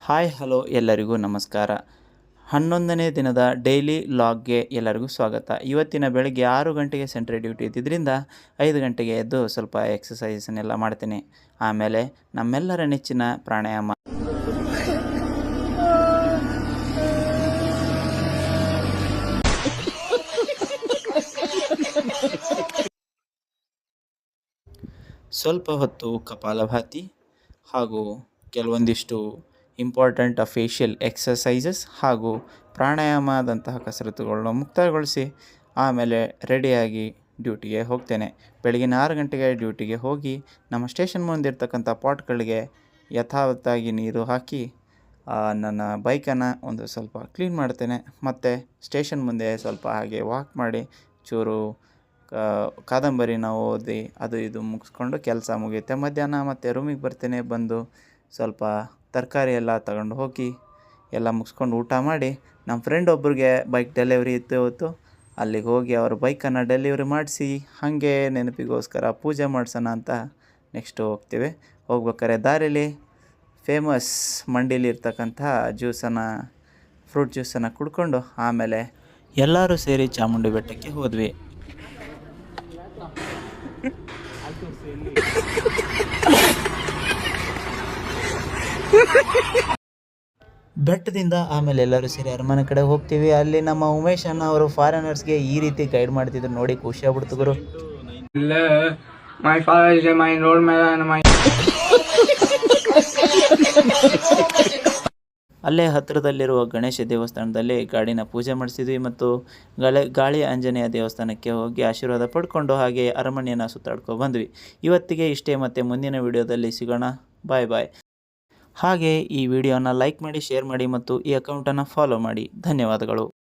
Hi hello ಎಲ್ಲರಿಗೂ ನಮಸ್ಕಾರ. 11ನೇ ದಿನದ ಡೈಲಿ ಲಾಗ್ಗೆ ಎಲ್ಲರಿಗೂ ಸ್ವಾಗತ. ಇವತ್ತಿನ ಬೆಳಗ್ಗೆ 6 ಗಂಟೆಗೆ ಸೆಂಟ್ರಿ ಡ್ಯೂಟಿ ಇದ್ದಿದ್ದರಿಂದ 5 ಗಂಟೆಗೆ ಎದ್ದು ಸ್ವಲ್ಪ ಎಕ್ಸಸೈಸನ್ನೆಲ್ಲ ಮಾಡ್ತೀನಿ. ಆಮೇಲೆ ನಮ್ಮೆಲ್ಲರ ನೆಚ್ಚಿನ ಪ್ರಾಣಾಯಾಮ ಸ್ವಲ್ಪ ಹೊತ್ತು ಕಪಾಲಭಾತಿ ಹಾಗೂ ಕೆಲವೊಂದಿಷ್ಟು ಇಂಪಾರ್ಟೆಂಟ್ ಫೇಶಿಯಲ್ ಎಕ್ಸಸೈಸಸ್ ಹಾಗೂ ಪ್ರಾಣಾಯಾಮದಂತಹ ಕಸರತ್ತುಗಳನ್ನ ಮುಕ್ತಾಯಗೊಳಿಸಿ ಆಮೇಲೆ ರೆಡಿಯಾಗಿ ಡ್ಯೂಟಿಗೆ ಹೋಗ್ತೇನೆ. ಬೆಳಗಿನ 6 ಗಂಟೆಗೆ ಡ್ಯೂಟಿಗೆ ಹೋಗಿ ನಮ್ಮ ಸ್ಟೇಷನ್ ಮುಂದಿರ್ತಕ್ಕಂಥ ಪಾಟ್ಗಳಿಗೆ ಯಥಾವತ್ತಾಗಿ ನೀರು ಹಾಕಿ ನನ್ನ ಬೈಕನ್ನು ಒಂದು ಸ್ವಲ್ಪ ಕ್ಲೀನ್ ಮಾಡ್ತೇನೆ. ಮತ್ತು ಸ್ಟೇಷನ್ ಮುಂದೆ ಸ್ವಲ್ಪ ಹಾಗೆ ವಾಕ್ ಮಾಡಿ ಚೂರು ಕಾದಂಬರಿನ ಓದಿ ಅದು ಇದು ಮುಗಿಸ್ಕೊಂಡು ಕೆಲಸ ಮುಗಿಯುತ್ತೆ. ಮಧ್ಯಾಹ್ನ ಮತ್ತು ರೂಮಿಗೆ ಬರ್ತೇನೆ. ಬಂದು ಸ್ವಲ್ಪ ತರಕಾರಿ ಎಲ್ಲ ತಗೊಂಡು ಹೋಗಿ ಎಲ್ಲ ಮುಗಿಸ್ಕೊಂಡು ಊಟ ಮಾಡಿ ನಮ್ಮ ಫ್ರೆಂಡ್ ಒಬ್ರಿಗೆ ಬೈಕ್ ಡೆಲಿವರಿ ಇತ್ತು ಇವತ್ತು. ಅಲ್ಲಿಗೆ ಹೋಗಿ ಅವ್ರ ಬೈಕನ್ನು ಡೆಲಿವರಿ ಮಾಡಿಸಿ ಹಾಗೆ ನೆನಪಿಗೋಸ್ಕರ ಪೂಜೆ ಮಾಡಿಸೋಣ ಅಂತ ನೆಕ್ಸ್ಟು ಹೋಗ್ತೀವಿ. ಹೋಗ್ಬೇಕಾದ್ರೆ ದಾರಿಲಿ ಫೇಮಸ್ ಮಂಡಿಲಿ ಇರ್ತಕ್ಕಂಥ ಫ್ರೂಟ್ ಜ್ಯೂಸನ್ನು ಕುಡ್ಕೊಂಡು ಆಮೇಲೆ ಎಲ್ಲರೂ ಸೇರಿ ಚಾಮುಂಡಿ ಬೆಟ್ಟಕ್ಕೆ ಹೋದ್ವಿ. ಬೆಟ್ಟದಿಂದ ಆಮೇಲೆ ಎಲ್ಲರೂ ಸೇರಿ ಅರಮನೆ ಕಡೆ ಹೋಗ್ತೀವಿ. ಅಲ್ಲಿ ನಮ್ಮ ಉಮೇಶ್ ಅಣ್ಣ ಅವರು ಫಾರಿನರ್ಸ್ಗೆ ಈ ರೀತಿ ಗೈಡ್ ಮಾಡ್ತಿದ್ರು, ನೋಡಿ ಖುಷಿ ಆಗ್ಬಿಡ್ತು ಗುರು. ಅಲ್ಲೇ ಹತ್ತಿರದಲ್ಲಿರುವ ಗಣೇಶ ದೇವಸ್ಥಾನದಲ್ಲಿ ಗಾಡಿನ ಪೂಜೆ ಮಾಡಿಸಿದ್ವಿ ಮತ್ತು ಗಾಳಿ ಆಂಜನೇಯ ದೇವಸ್ಥಾನಕ್ಕೆ ಹೋಗಿ ಆಶೀರ್ವಾದ ಪಡ್ಕೊಂಡು ಹಾಗೆ ಅರಮನೆಯನ್ನು ಸುತ್ತಾಡ್ಕೊಂಡು ಬಂದ್ವಿ. ಇವತ್ತಿಗೆ ಇಷ್ಟೇ, ಮತ್ತು ಮುಂದಿನ ವಿಡಿಯೋದಲ್ಲಿ ಸಿಗೋಣ. ಬಾಯ್ ಬಾಯ್. ಹಾಗೆ ಈ ವಿಡಿಯೋನ ಲೈಕ್ ಮಾಡಿ, ಶೇರ್ ಮಾಡಿ ಮತ್ತು ಈ ಅಕೌಂಟನ್ನು ಫಾಲೋ ಮಾಡಿ. ಧನ್ಯವಾದಗಳು.